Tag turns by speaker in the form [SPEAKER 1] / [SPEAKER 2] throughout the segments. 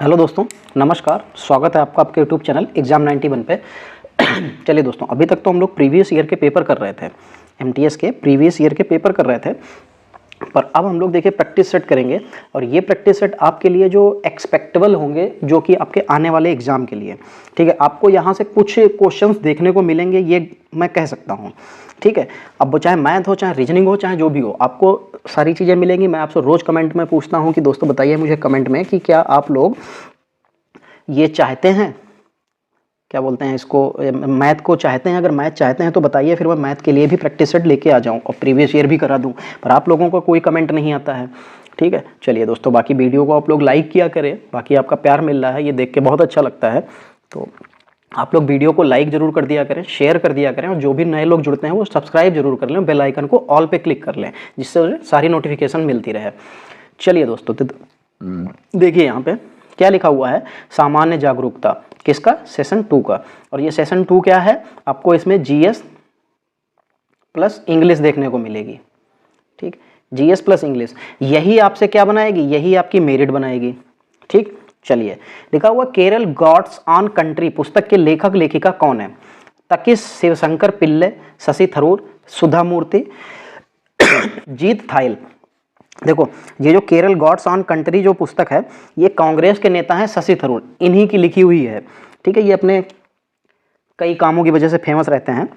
[SPEAKER 1] Hello दोस्तों, नमस्कार। स्वागत है आपका आपके यूट्यूब चैनल एग्जाम 91 पे। चलिए दोस्तों, अभी तक तो हम लोग प्रीवियस ईयर के पेपर कर रहे थे, एमटीएस के प्रीवियस ईयर के पेपर कर रहे थे, पर अब हम लोग देखिए प्रैक्टिस सेट करेंगे। और ये प्रैक्टिस सेट आपके लिए जो एक्सपेक्टेबल होंगे, जो कि आपके आने वाले एग्जाम के लिए, ठीक है। आपको यहाँ से कुछ क्वेश्चंस देखने को मिलेंगे, ये मैं कह सकता हूँ, ठीक है। अब वो चाहे मैथ हो, चाहे रीजनिंग हो, चाहे जो भी हो, आपको सारी चीज़ें मिलेंगी। मैं आपसे रोज़ कमेंट में पूछता हूँ कि दोस्तों बताइए मुझे कमेंट में कि क्या आप लोग ये चाहते हैं, क्या बोलते हैं इसको, मैथ को चाहते हैं। अगर मैथ चाहते हैं तो बताइए, फिर मैं मैथ के लिए भी प्रैक्टिस सेट लेके आ जाऊं और प्रीवियस ईयर भी करा दूं। पर आप लोगों को कोई कमेंट नहीं आता है, ठीक है। चलिए दोस्तों, बाकी वीडियो को आप लोग लाइक किया करें, बाकी आपका प्यार मिल रहा है, ये देख के बहुत अच्छा लगता है। तो आप लोग वीडियो को लाइक जरूर कर दिया करें, शेयर कर दिया करें, और जो भी नए लोग जुड़ते हैं वो सब्सक्राइब जरूर कर लें, बेल आइकन को ऑल पे क्लिक कर लें, जिससे उन्हें सारी नोटिफिकेशन मिलती रहे। चलिए दोस्तों, देखिए यहाँ पे क्या लिखा हुआ है, सामान्य जागरूकता, किसका, सेशन 2 का। और ये सेशन 2 क्या है, आपको इसमें जीएस प्लस इंग्लिश देखने को मिलेगी, ठीक। जीएस प्लस इंग्लिश, यही आपसे क्या बनाएगी, यही आपकी मेरिट बनाएगी, ठीक। चलिए, लिखा हुआ केरल गॉड्स ऑन कंट्री पुस्तक के लेखक लेखिका कौन है। तकिस शिवशंकर पिल्ले, शशि थरूर, सुधा मूर्ति, जीत थाइल। देखो, ये जो केरल गॉड्स ऑन कंट्री जो पुस्तक है, ये कांग्रेस के नेता हैं शशि थरूर, इन्हीं की लिखी हुई है, ठीक है। ये अपने कई कामों की वजह से फेमस रहते हैं,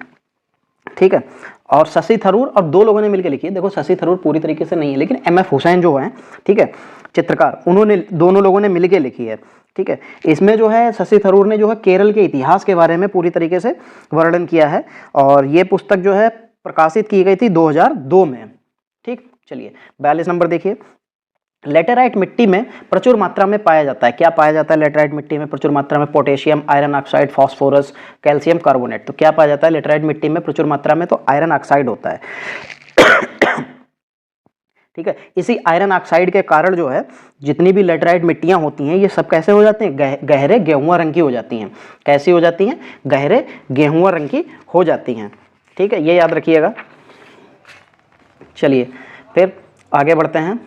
[SPEAKER 1] ठीक है। और शशि थरूर और दो लोगों ने मिलकर लिखी है। देखो, शशि थरूर पूरी तरीके से नहीं है, लेकिन एमएफ हुसैन जो है, ठीक है, चित्रकार, उन्होंने, दोनों लोगों ने मिलकर लिखी है, ठीक है। इसमें जो है शशि थरूर ने जो है केरल के इतिहास के बारे में पूरी तरीके से वर्णन किया है, और ये पुस्तक जो है प्रकाशित की गई थी 2002 में, ठीक। चलिए 42 नंबर देखिए, लेटेराइट मिट्टी में प्रचुर मात्रा में पाया जाता है। क्या पाया जाता है लेटेराइट मिट्टी में प्रचुर मात्रा में? Potassium, iron oxide, phosphorus, calcium carbonate. तो क्या पाया जाता है लेटेराइट मिट्टी में प्रचुर मात्रा में? तो आयरन ऑक्साइड होता है, ठीक है। इसी आयरन ऑक्साइड के कारण जो है जितनी भी लेटेराइट मिट्टियां होती हैं, ये सब कैसे हो जाते हैं, गहरे गेहुआ रंग की हो जाती हैं। कैसी हो जाती हैं? गहरे गेहुआ रंग की हो जाती हैं, ठीक है, ये याद रखिएगा। चलिए फिर आगे बढ़ते हैं।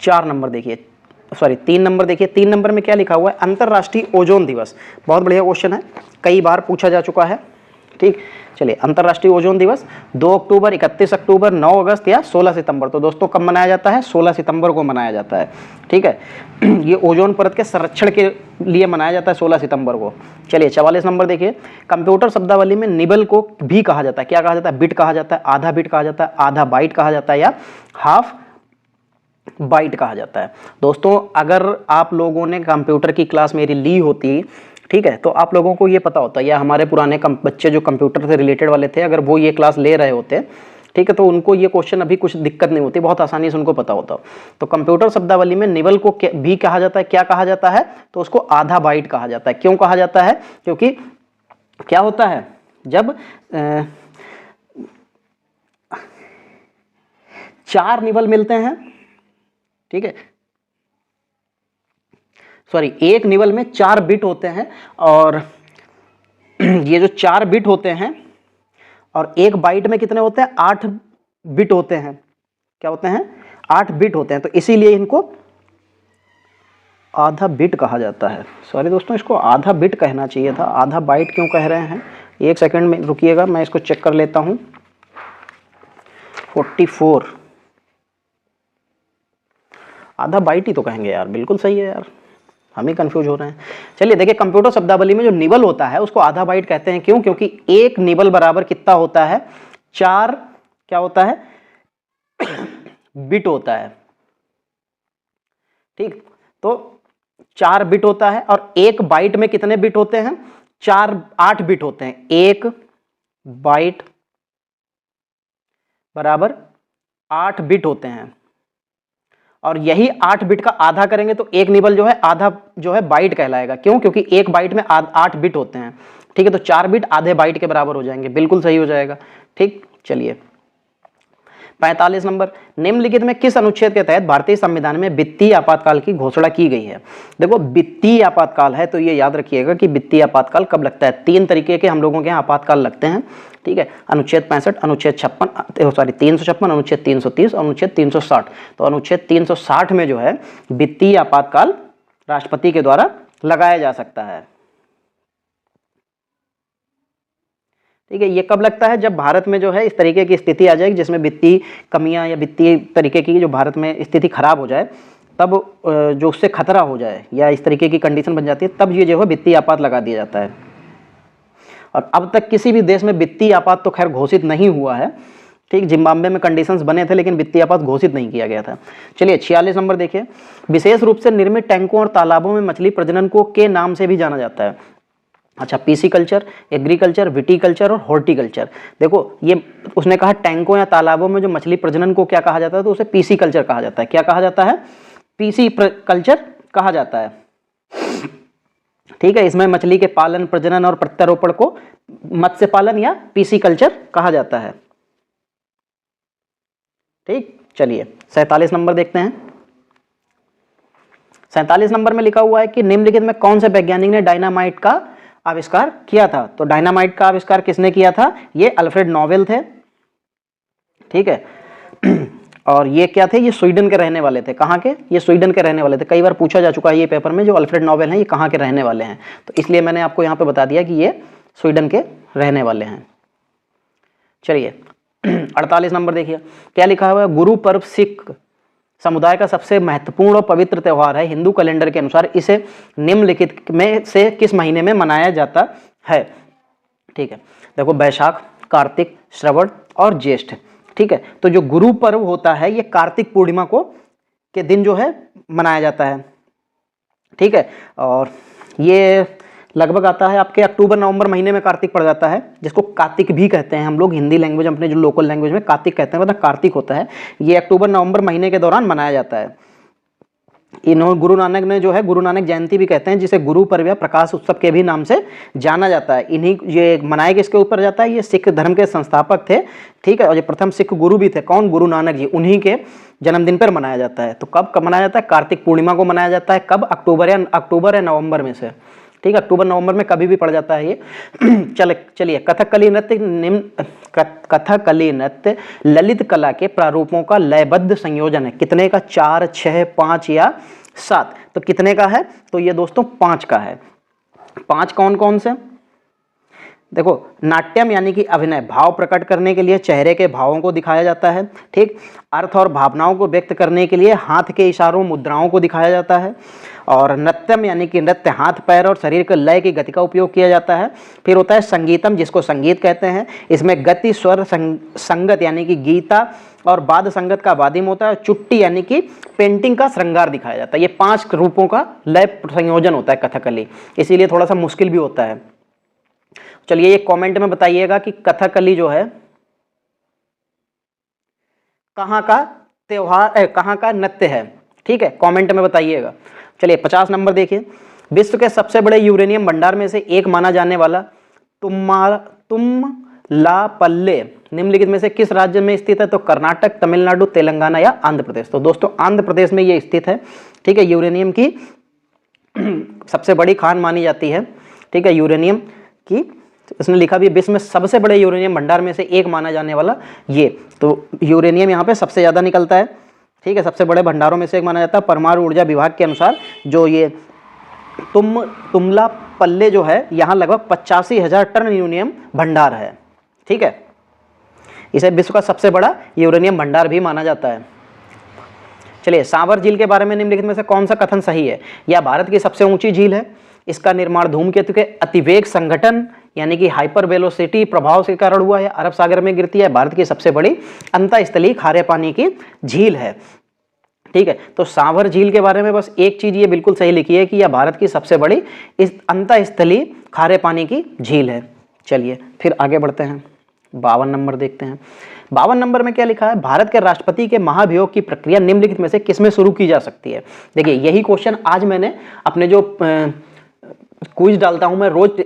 [SPEAKER 1] 4 नंबर देखिए, सॉरी 3 नंबर देखिए। 3 नंबर में क्या लिखा हुआ है, अंतर्राष्ट्रीय ओजोन दिवस। बहुत बढ़िया क्वेश्चन है, कई बार पूछा जा चुका है, ठीक। चलिए, अंतर्राष्ट्रीय ओजोन दिवस 2 अक्टूबर, 31 अक्टूबर, 9 अगस्त या 16 सितंबर। तो दोस्तों कब मनाया जाता है? 16 सितंबर को मनाया जाता है, ठीक है। ये ओजोन परत के संरक्षण के लिए मनाया जाता है 16 सितंबर को। चलिए 44 नंबर देखिए, कंप्यूटर शब्दावली में निबल को भी कहा जाता है। क्या कहा जाता है? बिट कहा जाता है, आधा बिट कहा जाता है, आधा बाइट कहा जाता है, या हाफ बाइट कहा जाता है। दोस्तों अगर आप लोगों ने कंप्यूटर की क्लास मेरी ली होती, ठीक है, तो आप लोगों को ये पता होता, या हमारे पुराने बच्चे जो कंप्यूटर से रिलेटेड वाले थे, अगर वो ये क्लास ले रहे होते, ठीक है, तो उनको ये क्वेश्चन अभी कुछ दिक्कत नहीं होती, बहुत आसानी से उनको पता होता। तो कंप्यूटर शब्दावली में निबल को भी कहा जाता है। क्या कहा जाता है? तो उसको आधा बाइट कहा जाता है। क्यों कहा जाता है? क्योंकि क्या होता है, जब 4 निबल मिलते हैं, ठीक है, सॉरी 1 निबल में 4 बिट होते हैं, और ये जो 4 बिट होते हैं, और 1 बाइट में कितने होते हैं? 8 बिट होते हैं। क्या होते हैं? 8 बिट होते हैं। तो इसीलिए इनको आधा बिट कहा जाता है। सॉरी दोस्तों, इसको आधा बिट कहना चाहिए था, आधा बाइट क्यों कह रहे हैं? 1 सेकंड में रुकिएगा, मैं इसको चेक कर लेता हूं। 44 आधा बाइट ही तो कहेंगे यार, बिल्कुल सही है यार, हम ही कंफ्यूज हो रहे हैं। चलिए देखिए, कंप्यूटर शब्दावली में जो निबल होता है उसको आधा बाइट कहते हैं। क्यों? क्योंकि 1 निबल बराबर कितना होता है? 4 क्या होता है? बिट होता है, ठीक। तो 4 बिट होता है, और 1 बाइट में कितने बिट होते हैं? 8 बिट होते हैं। 1 बाइट बराबर 8 बिट होते हैं, और यही 8 बिट का आधा करेंगे तो 1 निबल जो है आधा जो है बाइट कहलाएगा। क्यों? क्योंकि 1 बाइट में 8 बिट होते हैं, ठीक है। तो 4 बिट आधे बाइट के बराबर हो जाएंगे, बिल्कुल सही हो जाएगा, ठीक। चलिए 45 नंबर, निम्नलिखित में किस अनुच्छेद के तहत भारतीय संविधान में वित्तीय आपातकाल की घोषणा की गई है? देखो वित्तीय आपातकाल है तो ये याद रखिएगा कि वित्तीय आपातकाल कब लगता है। 3 तरीके के हम लोगों के यहाँ आपातकाल लगते हैं, ठीक है। अनुच्छेद 65, अनुच्छेद 356, अनुच्छेद 330 और अनुच्छेद 360। तो अनुच्छेद 360 में जो है वित्तीय आपातकाल राष्ट्रपति के द्वारा लगाया जा सकता है, ठीक है। ये कब लगता है? जब भारत में जो है इस तरीके की स्थिति आ जाएगी जिसमें वित्तीय कमियां या वित्तीय तरीके की जो भारत में स्थिति खराब हो जाए, तब जो उससे खतरा हो जाए या इस तरीके की कंडीशन बन जाती है, तब ये जो है वित्तीय आपात लगा दिया जाता है। और अब तक किसी भी देश में वित्तीय आपात तो खैर घोषित नहीं हुआ है, ठीक। जिम्बाब्वे में कंडीशंस बने थे लेकिन वित्तीय आपात घोषित नहीं किया गया था। चलिए 46 नंबर देखिए, विशेष रूप से निर्मित टैंकों और तालाबों में मछली प्रजनन को के नाम से भी जाना जाता है। अच्छा, पीसीकल्चर, एग्रीकल्चर, विटीकल्चर और हॉर्टिकल्चर। देखो ये उसने कहा टैंकों या तालाबों में जो मछली प्रजनन को क्या कहा जाता है, तो उसे पीसीकल्चर कहा जाता है। क्या कहा जाता है? पीसी कल्चर कहा जाता है, ठीक है। इसमें मछली के पालन, प्रजनन और प्रत्यारोपण को मत्स्य पालन या पीसीकल्चर कहा जाता है, ठीक। चलिए 47 नंबर देखते हैं। 47 नंबर में लिखा हुआ है कि निम्नलिखित में कौन से वैज्ञानिक ने डायनामाइट का आविष्कार किया था? तो डायनामाइट का आविष्कार किसने किया था? ये अल्फ्रेड नोबेल थे, ठीक है। और ये क्या थे? ये स्वीडन के रहने वाले थे। कहाँ के? ये स्वीडन के रहने वाले थे। कई बार पूछा जा चुका है ये पेपर में, जो अल्फ्रेड नोबेल हैं ये कहाँ के रहने वाले हैं, तो इसलिए मैंने आपको यहाँ पे बता दिया कि ये स्वीडन के रहने वाले हैं। चलिए 48 नंबर देखिए, क्या लिखा हुआ है? गुरु पर्व सिख समुदाय का सबसे महत्वपूर्ण और पवित्र त्यौहार है। हिंदू कैलेंडर के अनुसार इसे निम्नलिखित में से किस महीने में मनाया जाता है? ठीक है, देखो वैशाख, कार्तिक, श्रवण और ज्येष्ठ, ठीक है। तो जो गुरु पर्व होता है ये कार्तिक पूर्णिमा को के दिन जो है मनाया जाता है, ठीक है। और ये लगभग आता है आपके अक्टूबर नवंबर महीने में कार्तिक पड़ जाता है, जिसको कार्तिक भी कहते हैं हम लोग हिंदी लैंग्वेज, अपने जो लोकल लैंग्वेज में कार्तिक कहते हैं, मतलब कार्तिक होता है। ये अक्टूबर नवंबर महीने के दौरान मनाया जाता है। इन्होंने गुरु नानक ने जो है गुरु नानक जयंती भी कहते हैं, जिसे गुरु पर्व या प्रकाश उत्सव के भी नाम से जाना जाता है। इन्हीं ये मनाया किसके ऊपर जाता है? ये सिख धर्म के संस्थापक थे, ठीक है। और ये प्रथम सिख गुरु भी थे, कौन? गुरु नानक जी, उन्हीं के जन्मदिन पर मनाया जाता है। तो कब मनाया जाता है? कार्तिक पूर्णिमा को मनाया जाता है। कब? अक्टूबर या नवंबर में से, ठीक है। अक्टूबर नवंबर में कभी भी पड़ जाता है ये। चलिए कथकली नृत्य ललित कला के प्रारूपों का लयबद्ध संयोजन है। कितने का? 4, 6, 5 या 7? तो कितने का है? तो ये दोस्तों 5 का है। 5 कौन कौन से? देखो, नाट्यम यानी कि अभिनय, भाव प्रकट करने के लिए चेहरे के भावों को दिखाया जाता है, ठीक। अर्थ और भावनाओं को व्यक्त करने के लिए हाथ के इशारों, मुद्राओं को दिखाया जाता है। और नृत्यम यानी कि नृत्य, हाथ, पैर और शरीर के लय की गति का उपयोग किया जाता है। फिर होता है संगीतम, जिसको संगीत कहते हैं। इसमें गति, स्वर, संगत यानी कि गीता और वाद्य संगत का वादिम होता है। चुट्टी यानी कि पेंटिंग का श्रृंगार दिखाया जाता है। ये 5 रूपों का लय संयोजन होता है कथकली, इसीलिए थोड़ा सा मुश्किल भी होता है। चलिए ये कमेंट में बताइएगा कि कथकली जो है कहाँ का त्योहार, कहाँ का नृत्य है, ठीक है। कमेंट में बताइएगा। चलिए 50 नंबर देखिए, विश्व के सबसे बड़े यूरेनियम भंडार में से एक माना जाने वाला तुमलापल्ले निम्नलिखित में से किस राज्य में स्थित है? तो कर्नाटक, तमिलनाडु, तेलंगाना या आंध्र प्रदेश। तो दोस्तों आंध्र प्रदेश में ये स्थित है, ठीक है। यूरेनियम की सबसे बड़ी खान मानी जाती है, ठीक है, यूरेनियम की। इसने लिखा भी विश्व में सबसे बड़े यूरेनियम भंडार में से एक माना जाने वाला ये, तो यूरेनियम यहाँ पे सबसे ज़्यादा निकलता है, ठीक है। सबसे बड़े भंडारों में से एक माना जाता है। परमाणु ऊर्जा विभाग के अनुसार जो ये तुमलापल्ले जो है, यहाँ लगभग 85,000 टन यूरेनियम भंडार है, ठीक है। इसे विश्व का सबसे बड़ा यूरेनियम भंडार भी माना जाता है। चलिए सांवर झील के बारे में निम्नलिखित में से कौन सा कथन सही है? यह भारत की सबसे ऊंची झील है। इसका निर्माण धूमकेतु के अतिवेग संघटन यानी कि हाइपर वेलोसिटी प्रभाव के कारण हुआ है। अरब सागर में गिरती है। भारत की सबसे बड़ी अंतःस्थलीय खारे पानी की झील है, ठीक है। तो सांवर झील के बारे में बस एक चीज ये बिल्कुल सही लिखी है कि यह भारत की सबसे बड़ी इस अंतःस्थलीय खारे पानी की झील है। चलिए फिर आगे बढ़ते हैं, 52 नंबर देखते हैं। 52 नंबर में क्या लिखा है? भारत के राष्ट्रपति के महाभियोग की प्रक्रिया निम्नलिखित में से किसमें शुरू की जा सकती है? देखिए यही क्वेश्चन आज मैंने अपने जो क्विज डालता हूं मैं रोज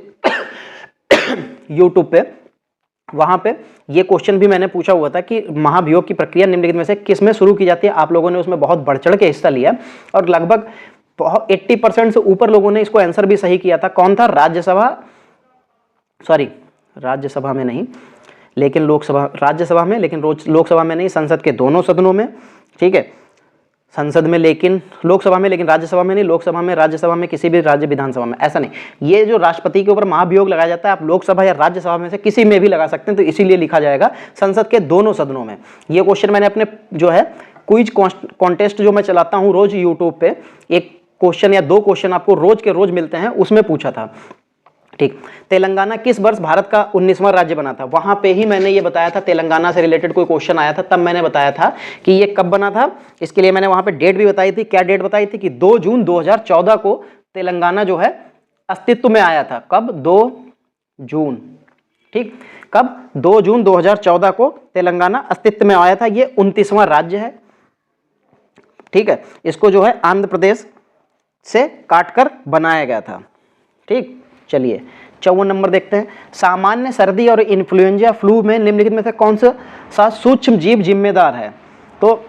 [SPEAKER 1] यूट्यूब पे, वहां पे ये क्वेश्चन भी मैंने पूछा हुआ था कि महाभियोग की प्रक्रिया निम्नलिखित में से किस में शुरू की जाती है। आप लोगों ने उसमें बहुत बढ़ चढ़ के हिस्सा लिया और लगभग 80% से ऊपर लोगों ने इसको आंसर भी सही किया था। कौन था? राज्यसभा में नहीं लेकिन लोकसभा, राज्यसभा में लेकिन लोकसभा में नहीं, संसद के दोनों सदनों में, ठीक है, संसद में लेकिन लोकसभा में, लेकिन राज्यसभा में नहीं, लोकसभा में, राज्यसभा में, किसी भी राज्य विधानसभा में, ऐसा नहीं। ये जो राष्ट्रपति के ऊपर महाभियोग लगाया जाता है, आप लोकसभा या राज्यसभा में से किसी में भी लगा सकते हैं, तो इसीलिए लिखा जाएगा संसद के दोनों सदनों में। ये क्वेश्चन मैंने अपने जो है क्विज कॉन्टेस्ट जो मैं चलाता हूँ रोज यूट्यूब पे, एक क्वेश्चन या 2 क्वेश्चन आपको रोज के रोज मिलते हैं, उसमें पूछा था। ठीक, तेलंगाना किस वर्ष भारत का 19वां राज्य बना था? वहां पे ही मैंने ये बताया था, तेलंगाना से रिलेटेड कोई क्वेश्चन आया था, तब मैंने बताया था कि ये कब बना था। इसके लिए मैंने वहां पे डेट भी बताई थी। क्या डेट बताई थी? कि 2 जून 2014 को तेलंगाना जो है अस्तित्व में आया था। कब? 2 जून। ठीक, कब? 2 जून 2014 को तेलंगाना अस्तित्व में आया था। ये 29वां राज्य है। ठीक है, इसको जो है आंध्र प्रदेश से काटकर बनाया गया था। ठीक, चलिए 54 नंबर देखते हैं। सामान्य सर्दी और इन्फ्लुएंजा फ्लू में निम्नलिखित में से कौन सा सूक्ष्म जीव जिम्मेदार है? तो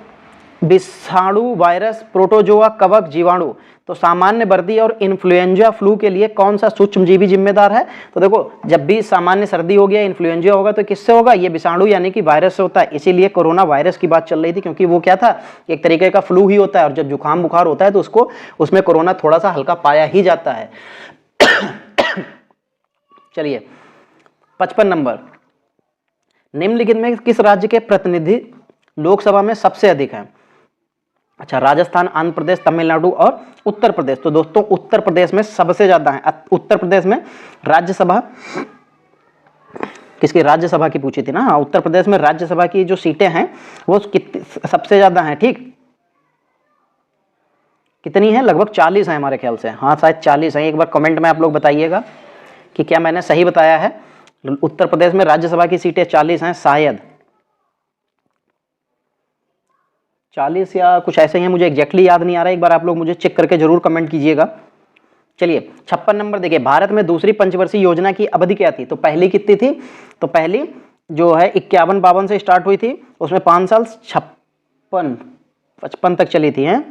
[SPEAKER 1] विषाणु, वायरस, प्रोटोजोआ, कवक, जीवाणु। तो सामान्य वर्दी और इन्फ्लुएंजा फ्लू के लिए कौन सा सूक्ष्म जीवी जिम्मेदार है? तो देखो, जब भी सामान्य सर्दी हो गया, इन्फ्लुएंजा होगा, तो किससे होगा? ये विषाणु यानी कि वायरस से होता है। इसीलिए कोरोना वायरस की बात चल रही थी, क्योंकि वो क्या था? एक तरीके का फ्लू ही होता है, और जब जुकाम बुखार होता है तो उसको उसमें कोरोना थोड़ा सा हल्का पाया ही जाता है। चलिए 55 नंबर, निम्नलिखित में किस राज्य के प्रतिनिधि लोकसभा में सबसे अधिक हैं? अच्छा, राजस्थान, आंध्र प्रदेश, तमिलनाडु और उत्तर प्रदेश। तो दोस्तों उत्तर प्रदेश में सबसे ज्यादा है। उत्तर प्रदेश में राज्यसभा, किसकी? राज्यसभा की पूछी थी ना। हाँ, उत्तर प्रदेश में राज्यसभा की जो सीटें हैं वो सबसे ज्यादा हैं। ठीक, कितनी है? लगभग 40 है हमारे ख्याल से। हाँ, शायद 40 है। एक बार कमेंट में आप लोग बताइएगा कि क्या मैंने सही बताया है। उत्तर प्रदेश में राज्यसभा की सीटें 40 हैं, शायद 40 या कुछ ऐसे ही है, मुझे एग्जैक्टली याद नहीं आ रहा है। एक बार आप लोग मुझे चेक करके जरूर कमेंट कीजिएगा। चलिए 56 नंबर देखिए, भारत में दूसरी पंचवर्षीय योजना की अवधि क्या थी? तो पहली कितनी थी? तो पहली जो है 51-52 से स्टार्ट हुई थी, उसमें 5 साल 55 तक चली थी। हैं,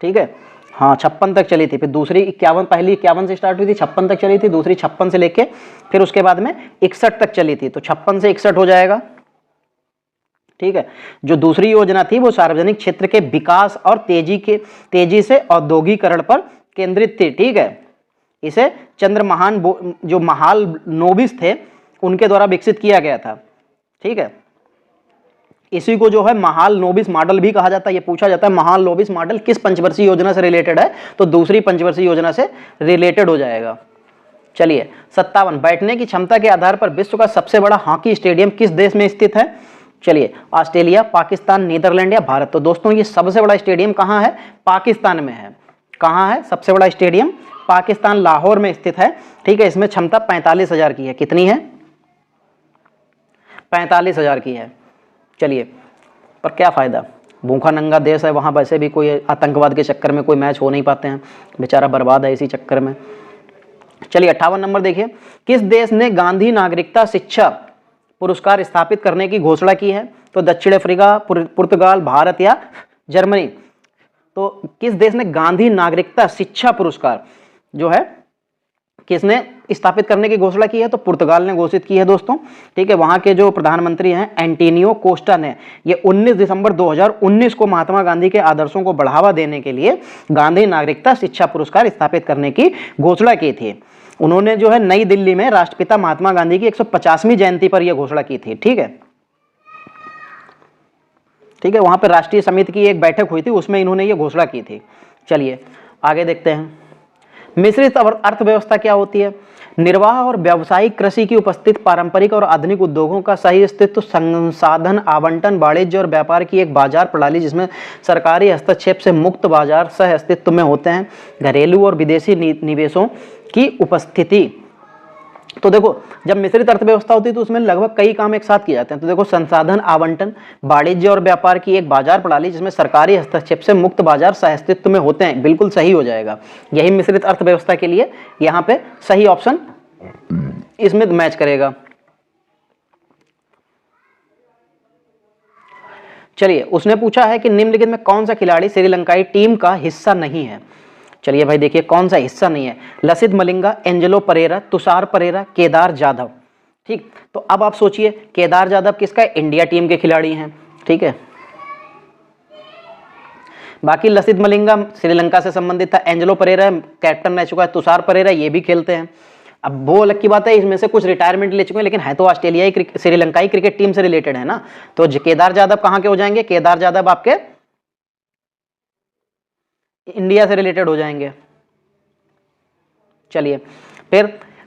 [SPEAKER 1] ठीक है, हाँ 56 तक चली थी। फिर दूसरी 51, पहली 51 से स्टार्ट हुई थी, 56 तक चली थी। दूसरी 56 से लेके फिर उसके बाद में 61 तक चली थी। तो 56 से 61 हो जाएगा। ठीक है, जो दूसरी योजना थी वो सार्वजनिक क्षेत्र के विकास और तेजी से औद्योगिकरण पर केंद्रित थी। ठीक है, इसे चंद्रमोहन जो महालनोबिस थे उनके द्वारा विकसित किया गया था। ठीक है, इसी को जो है महालनोबिस मॉडल भी कहा जाता है। ये पूछा जाता है महालनोबिस मॉडल किस पंचवर्षीय योजना से रिलेटेड है? तो दूसरी पंचवर्षीय योजना से रिलेटेड हो जाएगा। चलिए 57, बैठने की क्षमता के आधार पर विश्व का सबसे बड़ा हॉकी स्टेडियम किस देश में स्थित है? चलिए, ऑस्ट्रेलिया, पाकिस्तान, नीदरलैंड या भारत। तो दोस्तों ये सबसे बड़ा स्टेडियम कहाँ है? पाकिस्तान में है। कहाँ है सबसे बड़ा स्टेडियम? पाकिस्तान, लाहौर में स्थित है। ठीक है, इसमें क्षमता 45,000 की है। कितनी है? 45,000 की है। चलिए, पर क्या फ़ायदा, भूखा नंगा देश है, वहाँ वैसे भी कोई आतंकवाद के चक्कर में कोई मैच हो नहीं पाते हैं, बेचारा बर्बाद है इसी चक्कर में। चलिए 58 नंबर देखिए, किस देश ने गांधी नागरिकता शिक्षा पुरस्कार स्थापित करने की घोषणा की है? तो दक्षिण अफ्रीका, पुर्तगाल, भारत या जर्मनी। तो किस देश ने गांधी नागरिकता शिक्षा पुरस्कार जो है किसने स्थापित करने की घोषणा की है? तो पुर्तगाल ने घोषित की है दोस्तों। ठीक है, वहां के जो प्रधानमंत्री हैं एंटोनियो कोस्टा ने ये 19 दिसंबर 2019 को महात्मा गांधी के आदर्शों को बढ़ावा देने के लिए गांधी नागरिकता शिक्षा पुरस्कार स्थापित करने की घोषणा की थी। उन्होंने जो है नई दिल्ली में राष्ट्रपिता महात्मा गांधी की 150वीं जयंती पर यह घोषणा की थी। ठीक है, ठीक है, वहां पर राष्ट्रीय समिति की एक बैठक हुई थी, उसमें इन्होंने ये घोषणा की थी। चलिए आगे देखते हैं, मिश्रित अर्थव्यवस्था क्या होती है? निर्वाह और व्यावसायिक कृषि की उपस्थित पारंपरिक और आधुनिक उद्योगों का सही अस्तित्व, संसाधन आवंटन, वाणिज्य और व्यापार की एक बाजार प्रणाली जिसमें सरकारी हस्तक्षेप से मुक्त बाजार सह अस्तित्व में होते हैं, घरेलू और विदेशी निवेशों की उपस्थिति। तो देखो, जब मिश्रित अर्थव्यवस्था होती है तो उसमें लगभग कई काम एक साथ किए जाते हैं। तो देखो, संसाधन आवंटन, वाणिज्य और व्यापार की एक बाजार प्रणाली जिसमें सरकारी हस्तक्षेप से मुक्त बाजार सह अस्तित्व में होते हैं, बिल्कुल सही हो जाएगा। यही मिश्रित अर्थव्यवस्था के लिए यहाँ पे सही ऑप्शन इसमें मैच करेगा। चलिए, उसने पूछा है कि निम्नलिखित में कौन सा खिलाड़ी श्रीलंकाई टीम का हिस्सा नहीं है। चलिए भाई देखिए कौन सा हिस्सा नहीं है, लसित मलिंगा, एंजेलो परेरा, तुषार परेरा, केदार जाधव। ठीक, तो अब आप सोचिए केदार जाधव किसका है, इंडिया टीम के खिलाड़ी हैं। ठीक है, बाकी लसित मलिंगा श्रीलंका से संबंधित था, एंजेलो परेरा कैप्टन रह चुका है, तुषार परेरा ये भी खेलते हैं। अब वो अलग की बात है, इसमें से कुछ रिटायरमेंट ले चुके हैं, लेकिन है तो ऑस्ट्रेलियाई श्रीलंकाई क्रिकेट टीम से रिलेटेड है ना। तो केदार जाधव कहाँ के हो जाएंगे, केदार जाधव आपके इंडिया से रिलेटेड हो जाएंगे। चलिए, फिर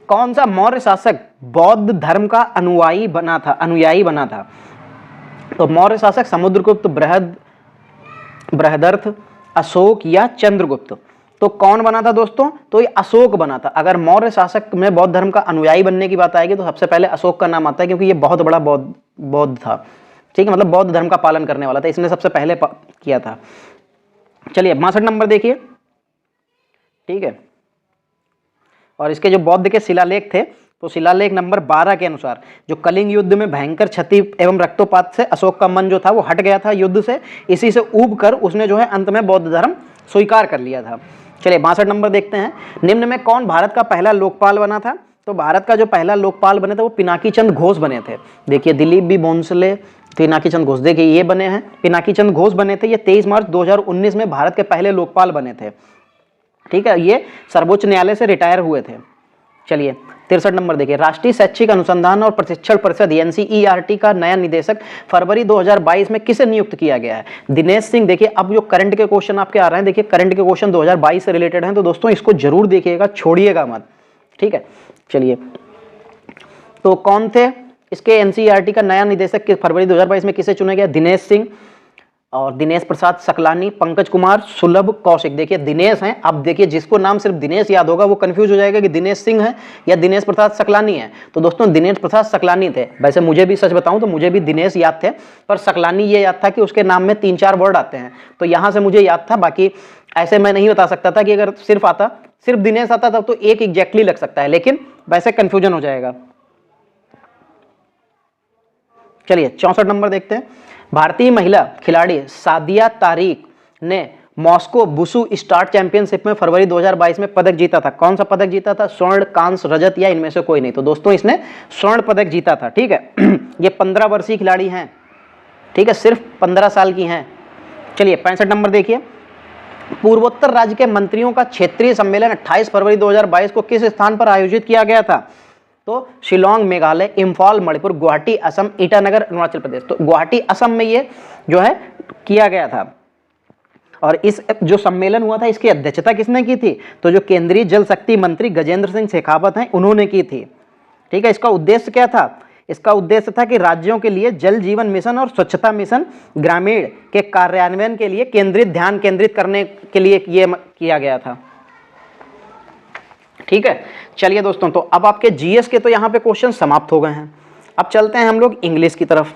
[SPEAKER 1] कौन सा मौर्य शासक बौद्ध धर्म का अनुयायी बना था। तो मौर्य शासक समुद्रगुप्त, बृहदर्थ, अशोक या चंद्रगुप्त। तो कौन बना था दोस्तों, तो ये अशोक बना था। अगर मौर्य शासक में बौद्ध धर्म का अनुयायी बनने की बात आएगी तो सबसे पहले अशोक का नाम आता है, क्योंकि ये बहुत बड़ा बौद्ध था। ठीक है, मतलब बौद्ध धर्म का पालन करने वाला था, इसने सबसे पहले किया था। चलिए 62 नंबर देखिए। ठीक है, और इसके जो बौद्ध के शिलालेख थे, तो शिलालेख नंबर 12 के अनुसार जो कलिंग युद्ध में भयंकर क्षति एवं रक्तपात से अशोक का मन जो था वो हट गया था युद्ध से, इसी से ऊब कर उसने जो है अंत में बौद्ध धर्म स्वीकार कर लिया था। चलिए 62 नंबर देखते हैं, निम्न में कौन भारत का पहला लोकपाल बना था। तो भारत का जो पहला लोकपाल बने थे वो पिनाकी चंद घोष बने थे। देखिए दिलीप बी भोंसले, पिनाकी चंद घोष, देखिए ये बने हैं, पिनाकी चंद घोष बने थे। ये 23 मार्च 2019 में भारत के पहले लोकपाल बने थे। ठीक है, ये सर्वोच्च न्यायालय से रिटायर हुए थे। चलिए 63 नंबर देखिए, राष्ट्रीय शैक्षिक अनुसंधान और प्रशिक्षण परिषद एनसीईआरटी का नया निदेशक फरवरी 2022 में किसे नियुक्त किया गया है। दिनेश सिंह। देखिए अब जो करंट के क्वेश्चन आपके आ रहे हैं, देखिए करंट के क्वेश्चन 2022 से रिलेटेड हैं, तो दोस्तों इसको जरूर देखिएगा, छोड़िएगा मत। ठीक है, चलिए तो कौन थे इसके एनसीईआरटी का नया निदेशक फरवरी 2022 में किसे चुना गया, दिनेश सिंह और दिनेश प्रसाद सकलानी, पंकज कुमार, सुलभ कौशिक। देखिए दिनेश हैं, अब देखिए जिसको नाम सिर्फ दिनेश याद होगा वो कंफ्यूज हो जाएगा कि दिनेश सिंह है या दिनेश प्रसाद सकलानी है। तो दोस्तों दिनेश प्रसाद सकलानी थे। वैसे मुझे भी सच बताऊं तो मुझे भी दिनेश याद थे, पर सकलानी ये याद था कि उसके नाम में 3-4 वर्ड आते हैं, तो यहाँ से मुझे याद था। बाकी ऐसे मैं नहीं बता सकता था कि अगर सिर्फ दिनेश आता तब तो एक एग्जैक्टली लग सकता है, लेकिन वैसे कंफ्यूजन हो जाएगा। चलिए 64 नंबर देखते हैं, भारतीय महिला खिलाड़ी सादिया तारिक ने मॉस्को वुशु स्टार चैंपियनशिप में फरवरी 2022 में पदक जीता था। कौन सा पदक जीता था, स्वर्ण, कांस्य, रजत या इनमें से कोई नहीं। तो दोस्तों इसने स्वर्ण पदक जीता था। ठीक है, ये 15 वर्षीय खिलाड़ी हैं। ठीक है, सिर्फ 15 साल की हैं। चलिए 65 नंबर देखिए, पूर्वोत्तर राज्य के मंत्रियों का क्षेत्रीय सम्मेलन 28 फरवरी 2022 को किस स्थान पर आयोजित किया गया था। तो शिलोंग मेघालय, इम्फाल मणिपुर, गुवाहाटी असम, ईटानगर अरुणाचल प्रदेश। तो गुवाहाटी असम में ये जो है किया गया था। और इस जो सम्मेलन हुआ था इसकी अध्यक्षता किसने की थी, तो जो केंद्रीय जल शक्ति मंत्री गजेंद्र सिंह शेखावत हैं उन्होंने की थी। ठीक है, इसका उद्देश्य क्या था, इसका उद्देश्य था कि राज्यों के लिए जल जीवन मिशन और स्वच्छता मिशन ग्रामीण के कार्यान्वयन के लिए ध्यान केंद्रित करने के लिए ये किया गया था। ठीक है, चलिए दोस्तों, तो अब आपके जीएस के तो यहां पे क्वेश्चन समाप्त हो गए हैं। अब चलते हैं हम लोग इंग्लिश की तरफ।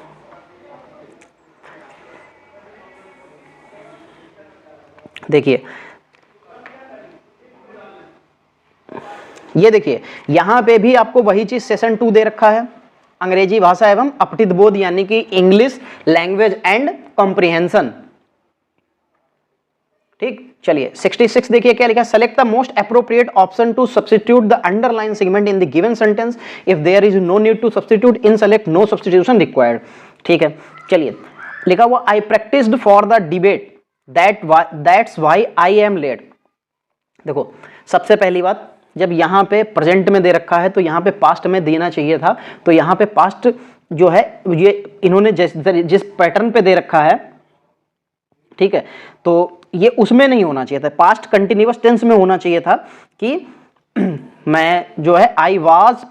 [SPEAKER 1] देखिए ये देखिए यहां पे भी आपको वही चीज सेशन 2 दे रखा है, अंग्रेजी भाषा एवं अपठित बोध, यानी कि इंग्लिश लैंग्वेज एंड कॉम्प्रिहेंशन। ठीक, चलिए 66 देखिए क्या लिखा है, select the most appropriate option to substitute the underline segment in the given sentence, if there is no need to substitute in select no substitution required. ठीक है, चलिए लिखा हुआ I practised for the debate that's why I am late. देखो सबसे पहली बात, जब यहाँ पे प्रेजेंट में दे रखा है तो यहाँ पे पास्ट में देना चाहिए था, तो यहाँ पे पास्ट जो है ये इन्होंने जिस पैटर्न पे दे रखा है, ठीक है, तो ये उसमें नहीं होना चाहिए था, पास्ट कंटिन्यूअस टेंस में होना चाहिए था कि मैं जो है I was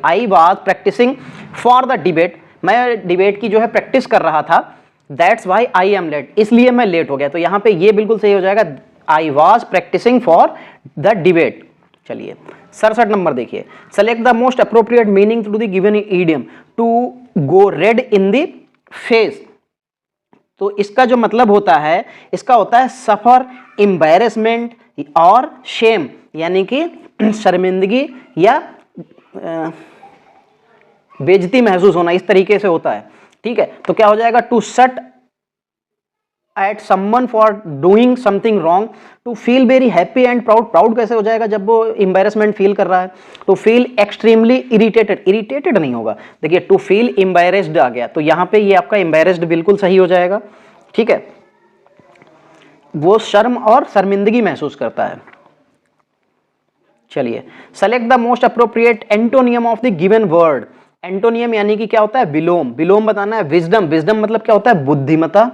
[SPEAKER 1] I was practising for the debate, मैं डिबेट की जो है प्रैक्टिस कर रहा था, that's why I am late, इसलिए मैं लेट हो गया। तो यहाँ पे ये बिल्कुल सही हो जाएगा, I was practising for the debate. चलिए 67 नंबर देखिए, select the most appropriate meaning to the given idiom to go red in the face. तो इसका जो मतलब होता है, इसका होता है सफर, एम्बैरेसमेंट और शेम, यानी कि शर्मिंदगी या बेइज्जती महसूस होना, इस तरीके से होता है, ठीक है। तो क्या हो जाएगा, to shout at someone for doing something wrong, to feel very happy and proud. Proud कैसे हो जाएगा, जब वो एम्बैरेसमेंट फील कर रहा है। To feel extremely irritated, irritated नहीं होगा, देखिए टू फील एम्बैरेस्ड आ गया, तो यहां पे ये आपका एम्बैरेस्ड बिल्कुल सही हो जाएगा, ठीक है। वो शर्म और शर्मिंदगी महसूस करता है। चलिए, select the most appropriate antonym of the given word. Antonym यानी कि क्या होता है, विलोम। विलोम बताना है विजडम। विजडम मतलब क्या होता है, बुद्धिमता।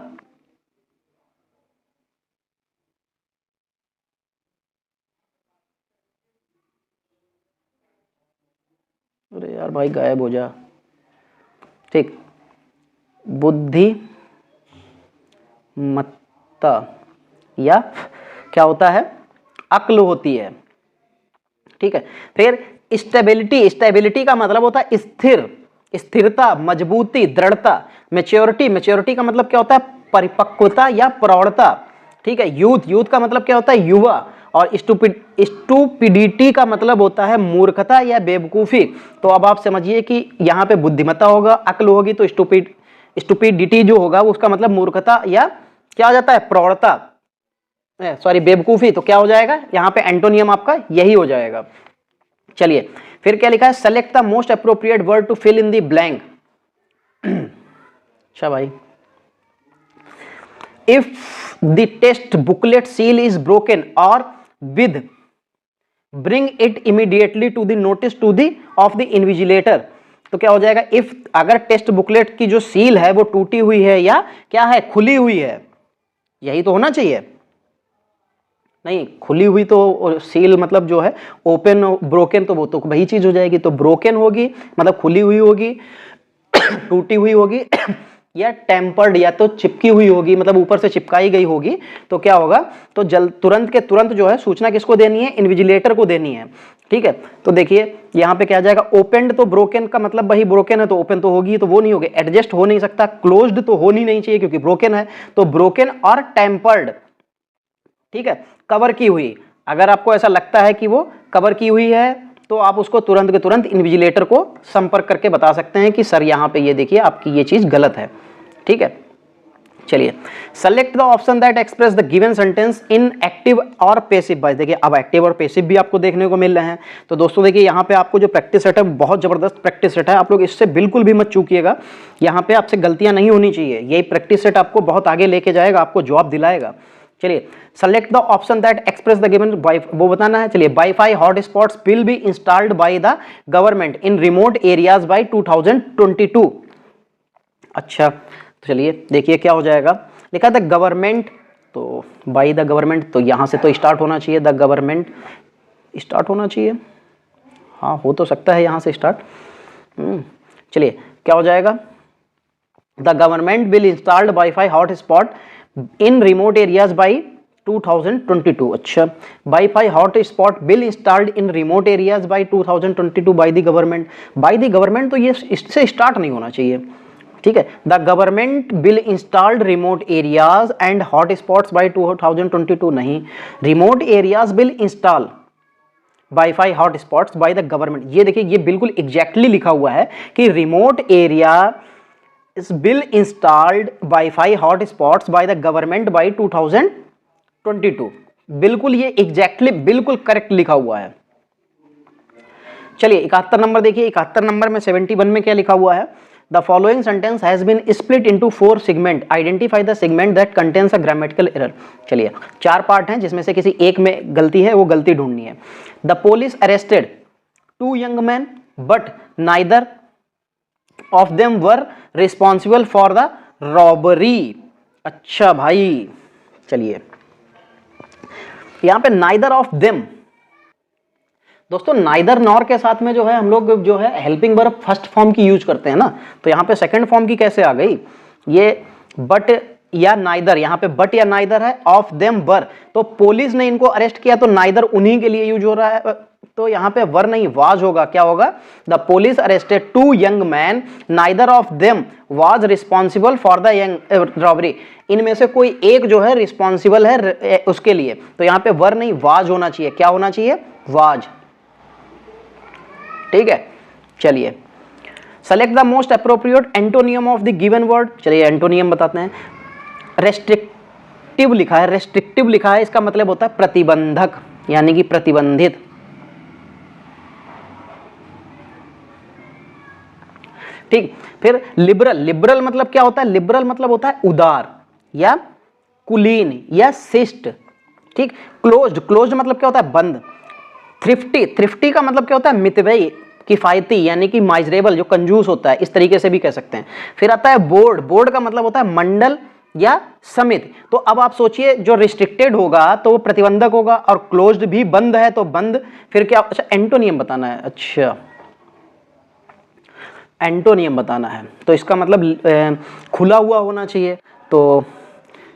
[SPEAKER 1] अरे यार भाई गायब हो जा, ठीक। बुद्धिमत्ता या क्या होता है, अक्ल होती है, ठीक है। फिर स्टेबिलिटी। स्टेबिलिटी का मतलब होता है स्थिर, स्थिरता, मजबूती, दृढ़ता। मैच्योरिटी। मैच्योरिटी का मतलब क्या होता है, परिपक्वता या प्रौढ़ता, ठीक है। यूथ। यूथ का मतलब क्या होता है, युवा। और स्टूपिडिटी का मतलब होता है मूर्खता या बेवकूफी। तो अब आप समझिए कि यहाँ पे बुद्धिमत्ता होगा, अक्ल होगी, तो स्टूपिडिटी जो होगा उसका मतलब मूर्खता या क्या हो जाता है, प्रौढ़ता, सॉरी बेवकूफी। तो क्या हो जाएगा, यहाँ पे एंटोनियम आपका यही हो जाएगा। चलिए, फिर क्या लिखा है, select the most appropriate word to fill in the blank. अच्छा भाई, if the test booklet seal is broken और with bring it immediately to the notice to the of the invigilator. तो क्या हो जाएगा, इफ अगर टेस्ट बुकलेट की जो सील है वो टूटी हुई है या क्या है, खुली हुई है, यही तो होना चाहिए। नहीं, खुली हुई तो सील मतलब जो है ओपन, ब्रोकन तो वो तो वही चीज हो जाएगी। तो ब्रोकन होगी मतलब खुली हुई होगी, टूटी हुई होगी, या टेम्पर्ड या तो चिपकी हुई होगी, मतलब ऊपर से चिपकाई गई होगी। तो क्या होगा, तो तुरंत के तुरंत जो है सूचना किसको देनी है, इन्विजिलेटर को देनी है, ठीक है। तो देखिए यहाँ पे क्या जाएगा, ओपेंड। तो ब्रोकन का मतलब वही ब्रोकन है, तो ओपन तो होगी, तो वो नहीं होगी। एडजस्ट हो नहीं सकता, क्लोज्ड तो होनी नहीं चाहिए क्योंकि ब्रोकन है। तो ब्रोकन और टेम्पर्ड, ठीक है। कवर की हुई, अगर आपको ऐसा लगता है कि वो कवर की हुई है तो आप उसको तुरंत के तुरंत इन्विजिलेटर को संपर्क करके बता सकते हैं कि सर यहाँ पे ये देखिए आपकी ये चीज गलत है, ठीक है। चलिए, select the option that express the given sentence in active और पैसिव वॉइस। देखिए अब एक्टिव और पैसिव भी आपको देखने को मिल रहे हैं। तो दोस्तों देखिए यहाँ पे आपको जो प्रैक्टिस सेट है बहुत जबरदस्त प्रैक्टिस सेट है, आप लोग इससे बिल्कुल भी मत चूकिएगा। यहाँ पे आपसे गलतियां नहीं होनी चाहिए, यही प्रैक्टिस सेट आपको बहुत आगे लेके जाएगा, आपको जॉब दिलाएगा। चलिए, select the option that express the given, वो बताना है। चलिए, wifi hotspots will be installed by the government in remote areas by 2022। अच्छा, तो चलिए देखिए क्या हो जाएगा, लिखा था गवर्नमेंट, तो बाय द गवर्नमेंट, तो यहां से तो स्टार्ट होना चाहिए, द गवर्नमेंट स्टार्ट होना चाहिए, हाँ हो तो सकता है यहां से स्टार्ट। चलिए क्या हो जाएगा, the government will installed wifi hotspot in remote areas by 2022। अच्छा, wifi hotspot will installed in remote areas by 2022 by the government. By the government तो ये इससे स्टार्ट नहीं होना चाहिए, ठीक है। The government will installed remote areas and hotspots by 2022 नहीं, remote areas will install wifi hotspots by the government. ये देखिए ये बिल्कुल एग्जैक्टली लिखा हुआ है कि रिमोट एरिया इस bill installed wifi hotspots by the government bye 2022। बिल्कुल ये एग्जैक्टली बिल्कुल करेक्ट लिखा हुआ है। चलिए 71 नंबर देखिए, 71 नंबर में 71 में क्या लिखा हुआ है, the following sentence has been split into 4 segment, identify the segment that contains a grammatical error. चलिए 4 पार्ट हैं जिसमें से किसी एक में गलती है, वो गलती ढूंढनी है। The police arrested 2 young man but neither of them were responsible for the robbery. अच्छा भाई, चलिए यहां पे नाइदर ऑफ देम, दोस्तों नाइदर नॉर के साथ में जो है हम लोग जो है हेल्पिंग वर्ब फर्स्ट फॉर्म की यूज करते हैं ना, तो यहाँ पे सेकंड फॉर्म की कैसे आ गई, ये बट या नाइदर, यहाँ पे बट या नाइदर है, ऑफ देम वर, तो पुलिस ने इनको अरेस्ट किया तो नाइदर उन्हीं के लिए यूज हो रहा है, तो यहाँ पे वर नहीं वाज होगा। क्या होगा, the police arrested 2 young man, neither of them was responsible for the young robbery. इनमें से कोई एक जो है रिस्पॉन्सिबल है उसके लिए, तो यहाँ पे वर नहीं वाज होना चाहिए। क्या होना चाहिए, वाज, ठीक है। चलिए select the most appropriate antonym of the given word. चलिए एंटोनियम बताते हैं। रेस्ट्रिक्टिव लिखा है, रेस्ट्रिक्टिव लिखा है, इसका मतलब होता है प्रतिबंधक, यानी कि प्रतिबंधित। ठीक, फिर लिबरल, लिबरल मतलब क्या होता है? लिबरल मतलब होता है उदार या कुलीन या शिष्ट। ठीक, क्लोज्ड, क्लोज्ड मतलब क्या होता है? बंद। थ्रिफ्टी, थ्रिफ्टी का मतलब क्या होता है? मितव्ययी, किफायती, यानी कि माइजरेबल, जो कंजूस होता है, इस तरीके से भी कह सकते हैं। फिर आता है बोर्ड, बोर्ड का मतलब होता है मंडल या समिति। तो अब आप सोचिए, जो रिस्ट्रिक्टेड होगा तो वो प्रतिबंधक होगा, और क्लोज्ड भी बंद है तो बंद। फिर क्या? अच्छा एंटोनियम बताना है। अच्छा एंटोनियम बताना है, तो इसका मतलब खुला हुआ होना चाहिए, तो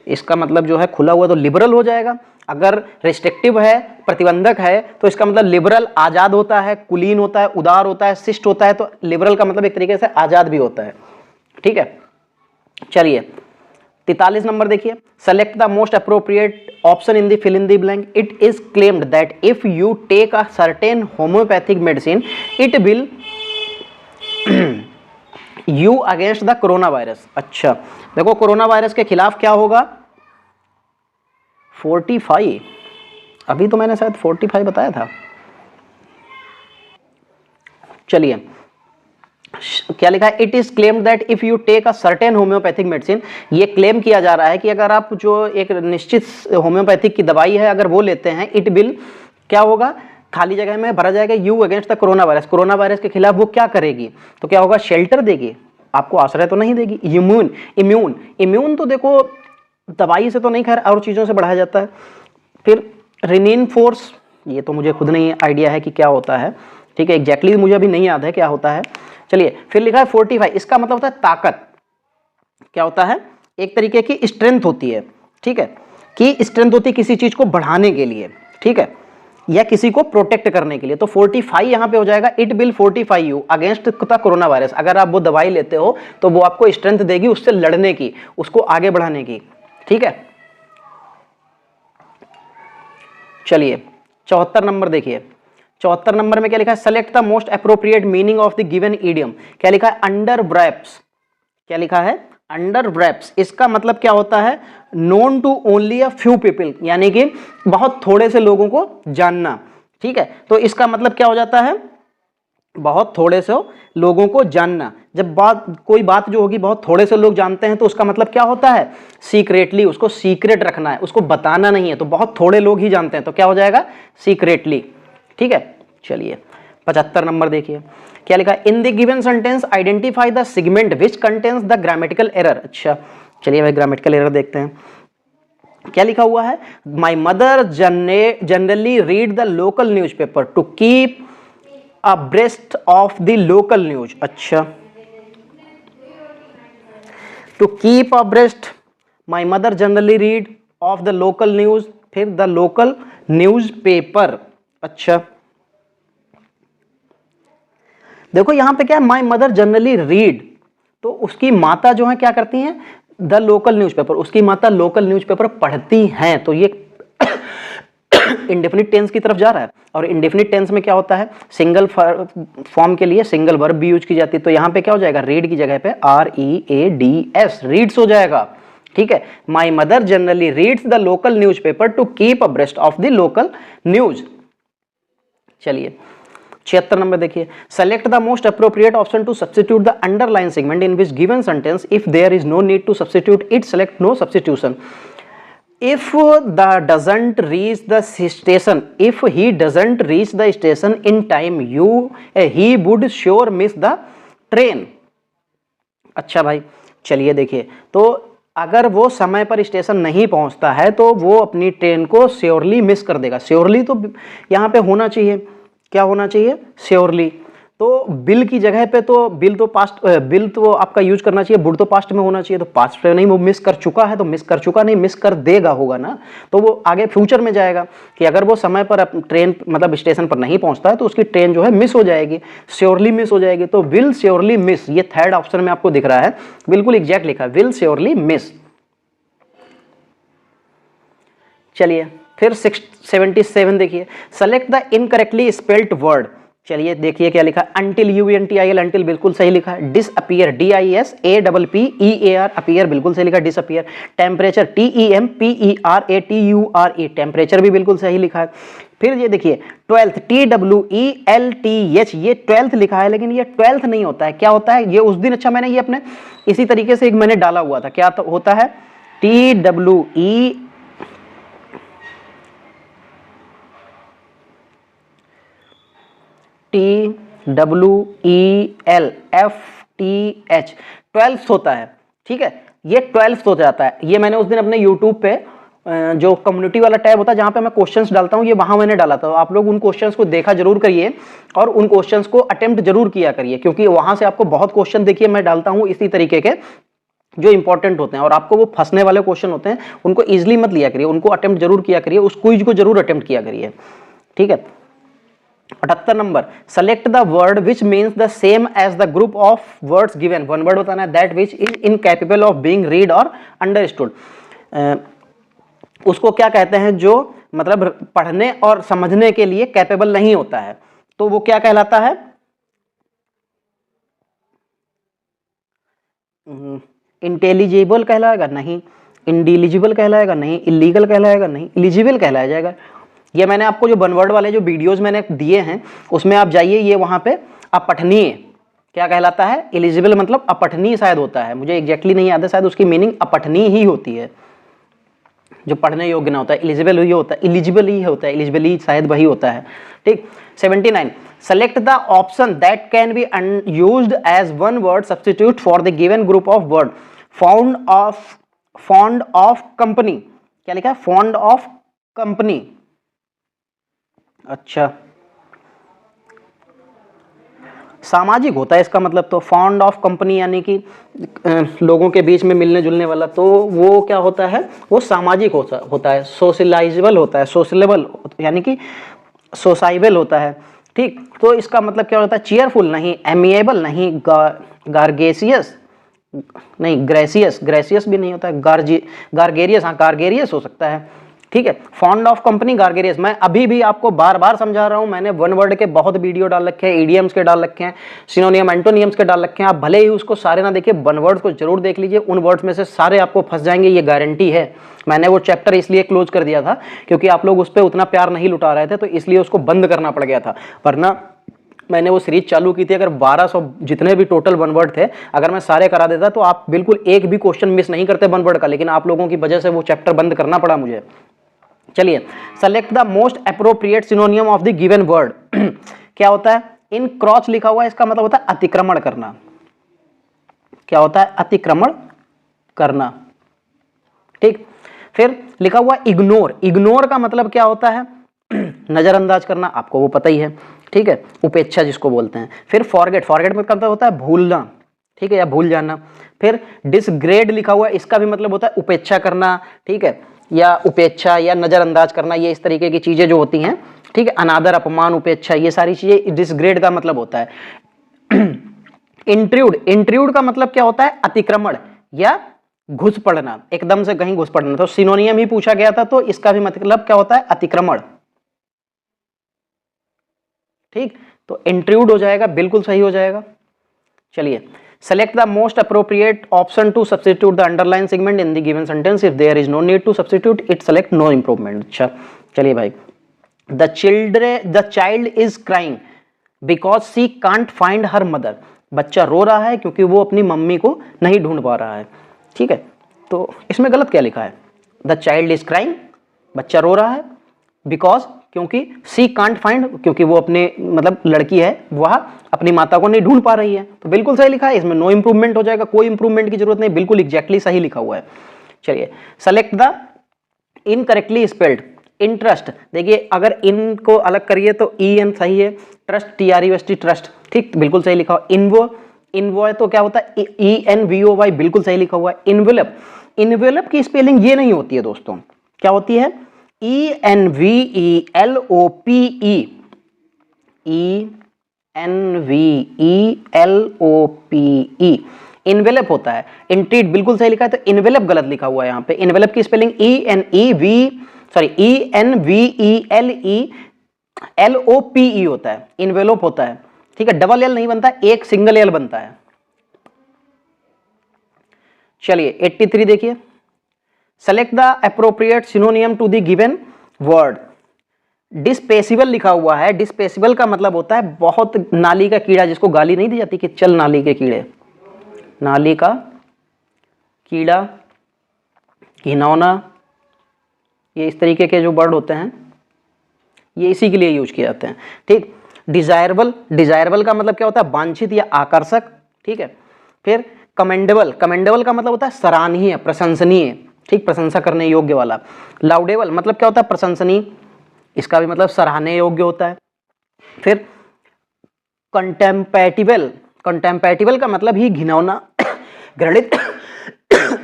[SPEAKER 1] इसका मतलब जो है खुला हुआ, तो लिबरल हो जाएगा। अगर रिस्ट्रिक्टिव है, प्रतिबंधक है, तो इसका मतलब लिबरल आजाद होता है, कुलीन होता है, उदार होता है, शिष्ट होता है, तो लिबरल का मतलब एक तरीके से आजाद भी होता है। ठीक है, चलिए 43 नंबर देखिए। Select the most appropriate option in the fill in the blank. It is claimed that if you take a certain homeopathic medicine it will you against the corona virus. अच्छा देखो, कोरोना वायरस के खिलाफ क्या होगा? 45, अभी तो मैंने शायद 45 बताया था। चलिए क्या लिखा है? It is claimed that if you take a certain homeopathic medicine. ये क्लेम किया जा रहा है कि अगर आप जो एक निश्चित होम्योपैथिक की दवाई है अगर वो लेते हैं, इट विल क्या होगा? खाली जगह में भरा जाएगा, you against the corona virus. Corona virus के खिलाफ वो क्या करेगी? तो क्या होगा? शेल्टर देगी, आपको आश्रय तो नहीं देगी। इम्यून, इम्यून, इम्यून तो देखो दवाई से तो नहीं, खैर और चीज़ों से बढ़ाया जाता है। फिर रिनीन फोर्स, ये तो मुझे खुद नहीं आइडिया है कि क्या होता है। ठीक है, एग्जैक्टली मुझे अभी नहीं याद है क्या होता है। चलिए फिर लिखा है 45, इसका मतलब होता है ताकत। क्या होता है? एक तरीके की स्ट्रेंथ होती है। ठीक है, कि स्ट्रेंथ होती है किसी चीज को बढ़ाने के लिए, ठीक है, या किसी को प्रोटेक्ट करने के लिए। तो 45 यहां पे हो जाएगा, it will fortify you against the corona virus. अगर आप वो दवाई लेते हो तो वो आपको स्ट्रेंथ देगी उससे लड़ने की, उसको आगे बढ़ाने की। ठीक है, चलिए 74 नंबर देखिए। 74 नंबर में क्या लिखा है? Select the most appropriate meaning of the given idiom. क्या लिखा है? Under wraps. क्या लिखा है? Under wraps. इसका मतलब क्या होता है? Known to only a few people, यानी कि बहुत थोड़े से लोगों को जानना। ठीक है, तो इसका मतलब क्या हो जाता है? बहुत थोड़े से लोगों को जानना। जब कोई बात जो होगी बहुत थोड़े से लोग जानते हैं तो उसका मतलब क्या होता है? सीक्रेटली, उसको सीक्रेट रखना है, उसको बताना नहीं है। तो बहुत थोड़े लोग ही जानते हैं, तो क्या हो जाएगा? सीक्रेटली। ठीक है, चलिए 75 नंबर देखिए। क्या लिखा है? इन the given sentence identify the segment which contains the grammatical error. अच्छा चलिए भाई ग्रामेटिकल एरर देखते हैं। क्या लिखा हुआ है? My mother generally read the local news paper two keep abreast of the local news। अच्छा, to keep abreast my mother generally read of the local news, फिर the local newspaper। अच्छा देखो यहां पे क्या है? my mother generally read, तो उसकी माता जो है क्या करती हैं? द लोकल न्यूज़पेपर, उसकी माता लोकल न्यूज़पेपर पढ़ती हैं। तो ये इंडेफिनिट टेंस की तरफ जा रहा है, और इंडेफिनिट टेंस में क्या होता है? सिंगल फॉर्म के लिए सिंगल वर्ब भी यूज की जाती है। तो यहां पे क्या हो जाएगा? रीड की जगह पे READS, रीड्स हो जाएगा। ठीक है, my mother generally reads the local newspaper to keep abreast of the local news. चलिए 76 नंबर देखिए। Select the most appropriate option to substitute the underline segment in which given sentence if there is no need to substitute it select no substitution. If doesn't reach the station, if he doesn't reach the station in time, he would sure miss the train। अच्छा भाई चलिए देखिए, तो अगर वो समय पर station नहीं पहुंचता है तो वो अपनी ट्रेन को श्योरली मिस कर देगा। श्योरली तो यहाँ पे होना चाहिए, क्या होना चाहिए? श्योरली। तो बिल की जगह पे तो बिल तो आपका यूज करना चाहिए, वुड तो पास्ट में होना चाहिए। तो पास्ट में नहीं, वो मिस कर चुका है, तो मिस कर चुका नहीं, मिस कर देगा होगा ना। तो वो आगे फ्यूचर में जाएगा कि अगर वो समय पर ट्रेन मतलब स्टेशन पर नहीं पहुंचता है तो उसकी ट्रेन जो है मिस हो जाएगी, श्योरली मिस हो जाएगी। तो विल श्योरली मिस, ये थर्ड ऑप्शन में आपको दिख रहा है, बिल्कुल एग्जैक्ट लिखा है, विल श्योरली मिस। चलिए फिर 77 देखिए। Select the incorrectly spelled word. चलिए देखिए क्या लिखा है, अंटिल UNTIL, अंटिल बिल्कुल सही लिखा है। डिसअपियर DISAPPEAR, अपीयर बिल्कुल सही लिखा है, डिसअपियर। टेम्परेचर TEMPERATURE, टेम्परेचर भी बिल्कुल सही लिखा है। फिर ये देखिए ट्वेल्थ TWELTH, ये ट्वेल्थ लिखा है लेकिन ये ट्वेल्थ नहीं होता है, क्या होता है ये उस दिन, अच्छा मैंने ये अपने इसी तरीके से एक मैंने डाला हुआ था, क्या तो होता है TWELFTH, ट्वेल्थ होता है, ठीक है, ये ट्वेल्थ हो जाता है। ये मैंने उस दिन अपने यूट्यूब पे जो कम्युनिटी वाला टैब होता है जहां पे मैं क्वेश्चंस डालता हूं, ये वहां मैंने डाला था। आप लोग उन क्वेश्चंस को देखा जरूर करिए और उन क्वेश्चंस को अटेम्प्ट जरूर किया करिए, क्योंकि वहां से आपको बहुत क्वेश्चन देखिए मैं डालता हूं इसी तरीके के जो इंपॉर्टेंट होते हैं, और आपको वो फंसने वाले क्वेश्चन होते हैं उनको इजिली मत लिया करिए, उनको अटेम्प्ट जरूर किया करिए, उस क्विज को जरूर अटेम्प्ट किया करिए, ठीक है। 78 number, select the word which means the same as the group of words given. One word बताना है, that which is incapable of being read और अंडरस्टूड। उसको क्या कहते हैं जो मतलब पढ़ने और समझने के लिए कैपेबल नहीं होता है, तो वो क्या कहलाता है? इंटेलिजिबल कहलाएगा? नहीं। इंडिलिजिबल कहलाएगा? नहीं। इलीगल कहलाएगा? नहीं। इलिजिबल कहलाया जाएगा। ये मैंने आपको जो वन वर्ड वाले जो वीडियोस मैंने दिए हैं उसमें आप जाइए, ये वहां पे अपठनीय क्या कहलाता है? एलिजिबल मतलब अपठनीय शायद होता है, मुझे एग्जैक्टली नहीं याद है, शायद उसकी मीनिंग अपठनीय ही होती है, जो पढ़ने योग्य ना होता है। एलिजिबल ही होता है, एलिजिबल ही होता है, एलिजिबल ही शायद वही होता है, ठीक। 79, select the option that can be used as one word substitute for the given group of word. Fond of company, क्या लिखा है? फॉन्ड ऑफ कंपनी, अच्छा सामाजिक होता है इसका मतलब, तो फॉन्ड ऑफ कंपनी यानी कि लोगों के बीच में मिलने जुलने वाला, तो वो क्या होता है? वो सामाजिक होता है, सोशलाइजेबल होता है, सोशलेबल यानी कि सोसाइबल होता है, ठीक। तो इसका मतलब क्या होता है? चीयरफुल नहीं, एमिएबल नहीं, गार्गेसियस नहीं, ग्रेसियस भी नहीं होता है, गार्गेरियस, हाँ गार्गेरियस हो सकता है, ठीक है। Fond of company, gregarious. मैं अभी भी आपको बार बार समझा रहा हूं, मैंने वन वर्ड के बहुत वीडियो डाल रखे हैं, इडियम्स के डाल रखे हैं, सिनोनियम एंटोनियम्स के डाल रखे हैं। आप भले ही उसको सारे ना देखिए, वन वर्ड्स को जरूर देख लीजिए, उन वर्ड्स में से सारे आपको फंस जाएंगे, ये गारंटी है। मैंने वो चैप्टर इसलिए क्लोज कर दिया था क्योंकि आप लोग उस पर उतना प्यार नहीं लुटा रहे थे, तो इसलिए उसको बंद करना पड़ गया था, वरना मैंने वो सीरीज चालू की थी। अगर 1200 जितने भी टोटल वन वर्ड थे, अगर मैं सारे करा देता तो आप बिल्कुल एक भी क्वेश्चन मिस नहीं करते वन वर्ड का, लेकिन आप लोगों की वजह से वो चैप्टर बंद करना पड़ा मुझे। चलिए, select the most appropriate सिनोनियम of the given word. क्या होता है? इन क्रॉच लिखा हुआ है, इसका मतलब होता है अतिक्रमण करना। क्या होता है? अतिक्रमण करना, ठीक। फिर लिखा हुआ इग्नोर, इग्नोर का मतलब क्या होता है? नजरअंदाज करना, आपको वो पता ही है, ठीक है, उपेक्षा जिसको बोलते हैं। फिर फॉरगेट, फॉरगेट में मतलब होता है भूलना, ठीक है, या भूल जाना। फिर डिसग्रेड लिखा हुआ है, इसका भी मतलब होता है उपेक्षा करना, ठीक है, या उपेक्षा या नजरअंदाज करना, ये इस तरीके की चीजें जो होती हैं, ठीक है, अनादर, अपमान, उपेक्षा, ये सारी चीजें डिसग्रेड का मतलब होता है। इंट्रूड, इंट्रूड का मतलब क्या होता है? अतिक्रमण या घुस पड़ना, एकदम से कहीं घुस पड़ना। तो सिनोनियम ही पूछा गया था, तो इसका भी मतलब क्या होता है? अतिक्रमण, ठीक। तो इंट्रूड हो जाएगा, बिल्कुल सही हो जाएगा। चलिए, select the most appropriate option to substitute the underline segment in the given sentence. If there is no need to substitute it, select no improvement. अच्छा, चलिए भाई, the child is crying because she can't find her mother. बच्चा रो रहा है क्योंकि वो अपनी mummy को नहीं ढूंढ पा रहा है, ठीक है। तो इसमें गलत क्या लिखा है? the child is crying, बच्चा रो रहा है, because क्योंकि सी कांट फाइंड, क्योंकि वो अपने मतलब लड़की है, वह अपनी माता को नहीं ढूंढ पा रही है, तो बिल्कुल सही लिखा है, इसमें नो इंप्रूवमेंट हो जाएगा, कोई इंप्रूवमेंट की जरूरत नहीं, बिल्कुल एग्जैक्टली सही लिखा हुआ है। चलिए, select the incorrectly spelled interest. देखिए, अगर इन को अलग करिए तो ई एन सही है, ट्रस्ट TRUST ट्रस्ट, ठीक, बिल्कुल सही लिखा हुआ। इन्वो है तो क्या होता है? ENVOY, बिल्कुल सही लिखा हुआ है। इन्वेलप, इन्वेलप की स्पेलिंग ये नहीं होती है दोस्तों, क्या होती है? ENVELOPE, ENVELOPE, इन्वेलप होता है। इंट्रीड बिल्कुल सही लिखा है, तो इन्वेलप गलत लिखा हुआ है यहाँ पे। इन्वेलप की स्पेलिंग ENVELEPE LOPE होता है, इन्वेलोप होता है, ठीक है, डबल एल नहीं बनता, एक सिंगल एल बनता है। चलिए 83 देखिए, select the appropriate synonym to the given word. Despicable लिखा हुआ है, डिस्पेसिबल का मतलब होता है बहुत नाली का कीड़ा, जिसको गाली नहीं दी जाती कि चल नाली के कीड़े, नाली का कीड़ा, घिनौना, ये इस तरीके के जो वर्ड होते हैं ये इसी के लिए यूज किए जाते हैं, ठीक। डिजायरेबल, डिजायरेबल का मतलब क्या होता है, वांछित या आकर्षक, ठीक है। फिर कमेंडेबल, कमेंडेबल का मतलब होता है सराहनीय, प्रशंसनीय, ठीक, प्रशंसा करने योग्य वाला। लाउडेबल मतलब क्या होता है, प्रशंसनीय, इसका भी मतलब सराहने योग्य होता है। फिर कंटेम्पैटिबल, कंटेम्पैटिबल का मतलब ही घिनौना, घृणित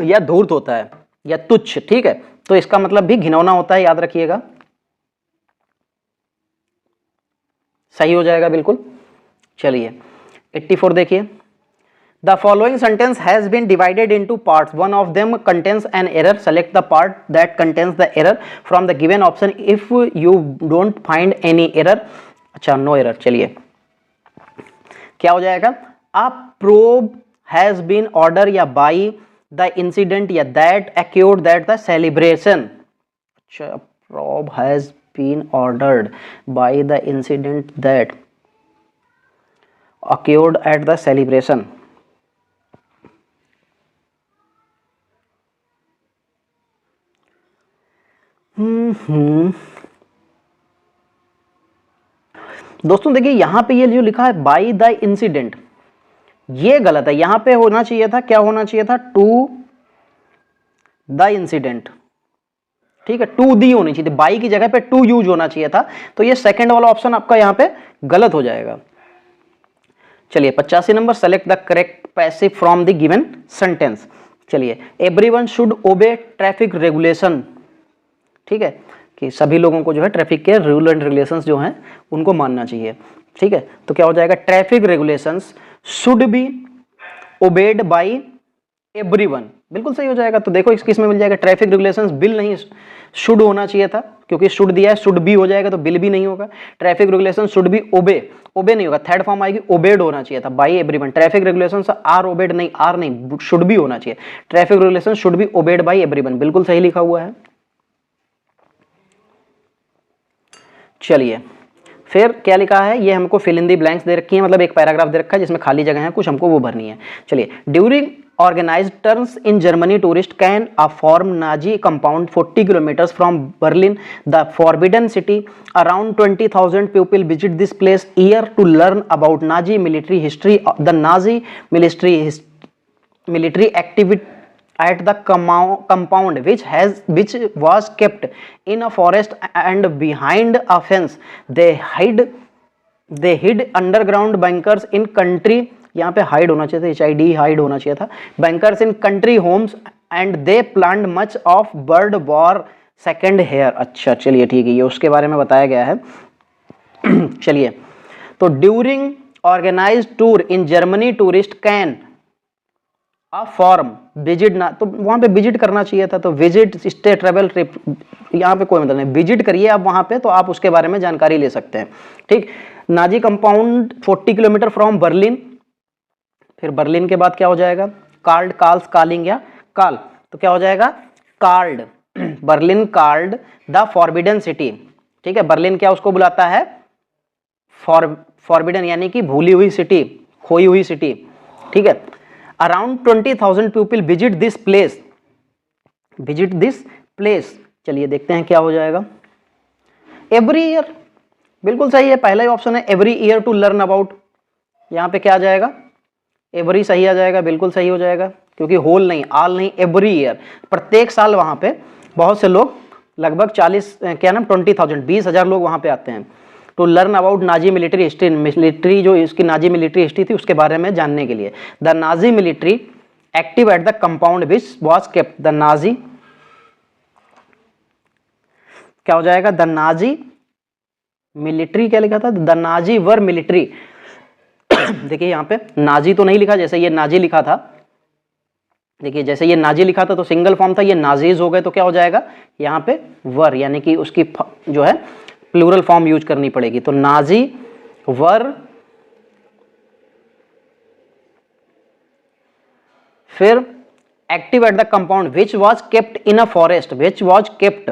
[SPEAKER 1] या धूर्त होता है या तुच्छ, ठीक है, तो इसका मतलब भी घिनौना होता है, याद रखिएगा, सही हो जाएगा बिल्कुल। चलिए 84 देखिए, the following sentence has been divided into parts, one of them contains an error, select the part that contains the error from the given option if you don't find any error. अच्छा, no error. चलिए क्या हो जाएगा, a probe has been order या by the incident या that occurred that the celebration. अच्छा, probe has been ordered by the incident that occurred at the celebration। दोस्तों देखिए यहां पे ये जो लिखा है बाय द इंसिडेंट, ये गलत है, यहां पे होना चाहिए था, क्या होना चाहिए था, टू द इंसिडेंट, ठीक है, टू दी होनी चाहिए थी, बाई की जगह पे टू यूज होना चाहिए था, तो ये सेकंड वाला ऑप्शन आपका यहां पे गलत हो जाएगा। चलिए 85 number, select the correct passive from the given sentence. चलिए everyone should obey traffic regulation, ठीक है, कि सभी लोगों को जो है ट्रैफिक के रूल एंड रेगुलेशंस जो हैं उनको मानना चाहिए, ठीक है, तो क्या हो जाएगा, traffic regulations should be obeyed by everyone, बिल्कुल सही हो जाएगा। तो देखो इसमें मिल जाएगा, ट्रैफिक रेगुलेशंस बिल नहीं, शुड होना चाहिए था, क्योंकि शुड दिया है, शुड बी हो जाएगा तो बिल भी नहीं होगा। ट्रैफिक रेगुलेशन शुड बी ओबे, ओबे नहीं होगा, थर्ड फॉर्म आएगी, ओबेड होना चाहिए था, by everyone. Traffic regulation are obeyed नहीं, आर नहीं, शुड बी होना चाहिए, traffic regulation should be obeyed by everyone, बिल्कुल सही लिखा हुआ है। चलिए फिर क्या लिखा है, ये हमको फिल इन दी ब्लैंक्स दे रखी है, मतलब एक पैराग्राफ दे रखा है जिसमें खाली जगह है, कुछ हमको वो भरनी है। चलिए, during organized turns in Germany, tourist can form Nazi compound 40 kilometers from Berlin, the forbidden city. Around 20,000 people visit this place year to learn about Nazi military history. The Nazi military activity at the compound which was kept in a forest and behind a fence. They hid underground bunkers in country, यहाँ पे hide होना चाहिए था, HID hide होना चाहिए था, bankers in country homes and they planned much of bird war second here. अच्छा चलिए ठीक है, ये उसके बारे में बताया गया है। चलिए, तो during organize tour in Germany tourist can a form visit, ना तो वहां पे विजिट करना चाहिए था, तो विजिट स्टे ट्रेवल ट्रिप, यहाँ पे कोई मतलब नहीं, विजिट करिए आप वहां पे तो आप उसके बारे में जानकारी ले सकते हैं, ठीक। Nazi compound 40 kilometre from Berlin, फिर बर्लिन के बाद क्या हो जाएगा, कार्ड, काल्स, कालिंग या काल, तो क्या हो जाएगा, card, Berlin card the forbidden city, ठीक है, बर्लिन क्या उसको बुलाता है, फॉरबिडन यानी कि भूली हुई सिटी, खोई हुई सिटी, ठीक है। Around 20,000 people visit this place, visit this place, चलिए देखते हैं क्या हो जाएगा, एवरी ईयर, बिल्कुल सही है, पहला ही ऑप्शन है every year to learn about, यहाँ पे क्या आ जाएगा, एवरी सही आ जाएगा, बिल्कुल सही हो जाएगा, क्योंकि होल नहीं, आल नहीं, एवरी ईयर, प्रत्येक साल वहां पे बहुत से लोग, लगभग 20,000 लोग वहां पे आते हैं, to learn about Nazi military history, military जो इसकी नाजी मिलिट्री हिस्ट्री थी उसके बारे में जानने के लिए। The Nazi military active at the compound which was kept, the Nazi क्या हो जाएगा, द नाजी मिलिट्री क्या लिखा था, द नाजी वर मिलिट्री, देखिए यहाँ पे नाजी तो नहीं लिखा, जैसे ये नाजी लिखा था, देखिए जैसे ये नाजी लिखा था तो सिंगल फॉर्म था, ये नाजीज हो गए तो क्या हो जाएगा, यहाँ पे वर यानी कि उसकी जो है प्लूरल फॉर्म यूज करनी पड़ेगी। तो नाजी वर, फिर active at the compound which was kept in a forest, which was kept,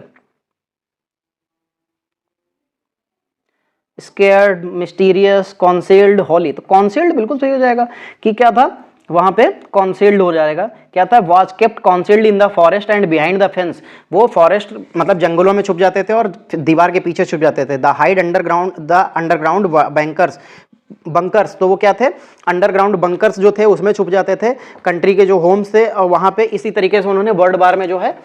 [SPEAKER 1] scared, mysterious, concealed, holy. तो कॉन्सेल्ड बिल्कुल सही हो जाएगा कि क्या था वहां पे, कॉन्सेल्ड हो जाएगा। क्या था, was kept concealed in the forest and behind the fence. वो फॉरेस्ट मतलब जंगलों में छुप जाते थे और दीवार के पीछे छुप जाते थे। The hide underground, the underground bankers, bunkers, तो वो क्या थे, अंडरग्राउंड बंकर्स जो थे उसमें छुप जाते थे, कंट्री के जो होम्स थे, और वहां पे इसी तरीके से उन्होंने वर्ल्ड वार में जो है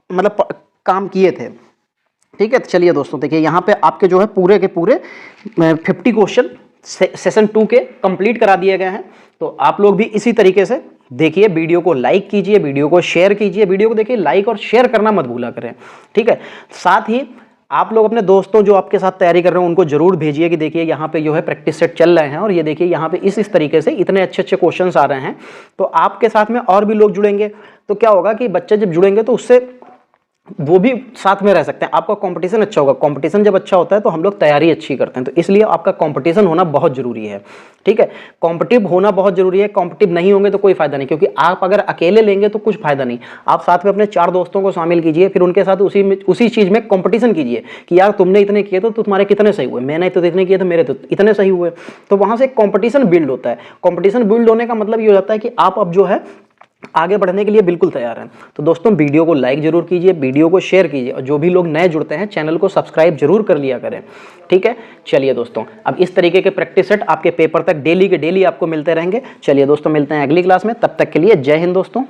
[SPEAKER 1] मतलब काम किए थे। ठीक है, चलिए दोस्तों देखिए यहाँ पे आपके जो है पूरे के पूरे 50 क्वेश्चन सेशन 2 के कंप्लीट करा दिए गए हैं। तो आप लोग भी इसी तरीके से देखिए, वीडियो को लाइक कीजिए, वीडियो को शेयर कीजिए, वीडियो को देखिए लाइक और शेयर करना मत भूला करें। ठीक है, साथ ही आप लोग अपने दोस्तों जो आपके साथ तैयारी कर रहे हैं उनको जरूर भेजिए कि देखिए यहाँ पे जो है प्रैक्टिस सेट चल रहे हैं और ये देखिए यहाँ पे इस तरीके से इतने अच्छे अच्छे क्वेश्चंस आ रहे हैं। तो आपके साथ में और भी लोग जुड़ेंगे तो क्या होगा कि बच्चे जब जुड़ेंगे तो उससे वो भी साथ में रह सकते हैं, आपका कंपटीशन अच्छा होगा। कंपटीशन जब अच्छा होता है तो हम लोग तैयारी अच्छी करते हैं, तो इसलिए आपका कंपटीशन होना बहुत जरूरी है। ठीक है, कॉम्पिटिटिव होना बहुत जरूरी है। कॉम्पिटिटिव नहीं होंगे तो कोई फायदा नहीं, क्योंकि आप अगर अकेले लेंगे तो कुछ फायदा नहीं। आप साथ में अपने 4 दोस्तों को शामिल कीजिए, फिर उनके साथ उसी चीज में कंपटीशन कीजिए कि यार तुमने इतने किए तो तुम्हारे कितने सही हुए, मैंने तो इतने किए तो मेरे तो इतने सही हुए। तो वहां से कंपटीशन बिल्ड होता है। कंपटीशन बिल्ड होने का मतलब ये हो जाता है कि आप अब जो है आगे बढ़ने के लिए बिल्कुल तैयार हैं। तो दोस्तों वीडियो को लाइक जरूर कीजिए, वीडियो को शेयर कीजिए, और जो भी लोग नए जुड़ते हैं चैनल को सब्सक्राइब जरूर कर लिया करें। ठीक है, चलिए दोस्तों अब इस तरीके के प्रैक्टिस सेट आपके पेपर तक डेली के डेली आपको मिलते रहेंगे। चलिए दोस्तों मिलते हैं अगली क्लास में, तब तक के लिए जय हिंद दोस्तों।